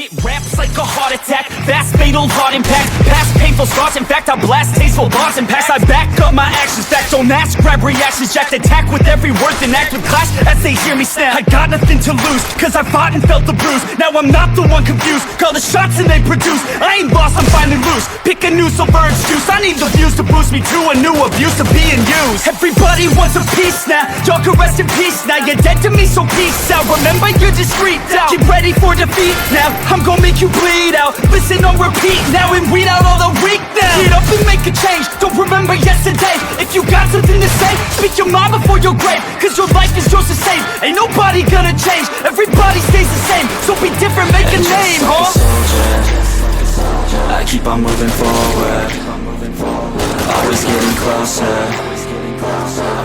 It ramps like a heart attack, fast fatal heart impact. Past painful scars, in fact I blast tasteful bars and packs. I back up my actions, facts don't ask, grab reactions. Jacked attack with every word, then act with class as they hear me snap. I got nothing to lose, cause I fought and felt the bruise. Now I'm not the one confused, call the shots and they produce. I ain't lost, I'm finally loose, pick a new silver excuse. I need the views to boost me to a new abuse of being used. Everybody wants a piece now, y'all can rest in peace now. You're dead to me, so peace out, remember you're discreet out. Get ready for defeat now, I'm gonna make you bleed out. Listen on repeat now and weed out all the weak now. Get up and make a change, don't remember yesterday. If you got something to say, speak your mind before your grave. Cause your life is yours to save, ain't nobody gonna change. Everybody stays the same, so be different, make a name, huh? I keep on moving forward, always getting closer,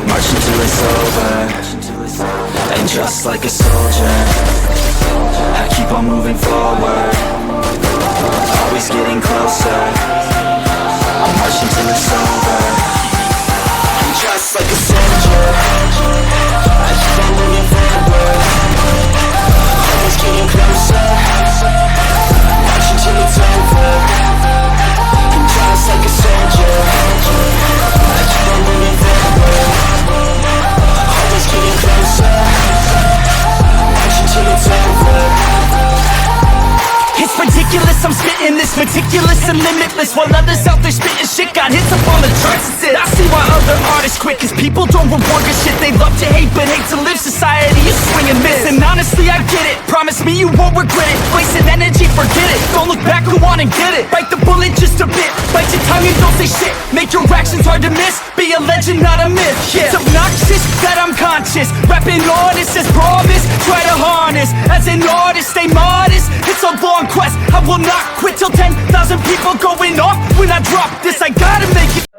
marching till it's over. And just like a soldier, I keep on moving forward, always getting closer, I'm marching till it's over. And just like a soldier, I keep on moving forward, always getting closer, marching till it's over. And just like a soldier, I keep on moving forward, always getting closer, marching till it's over. It's ridiculous, I'm spitting this meticulous and limitless, while others out there spitting shit got hits up on the charts. I see why other artists quit, cause people don't reward good shit. They love to hate but hate to live, society is swing and miss. And honestly I get it, promise me you won't regret it. Wasting energy, forget it, don't look back, go on and get it. Bite the bullet just a bit, bite your tongue and don't say shit. Make your actions hard to miss, be a legend not a myth, yeah. It's obnoxious that I'm conscious, rapping honest as promise. Try to harness, as an artist stay modest. It's a long quest, I will not quit till 10,000 people going off when I drop this. I gotta make it.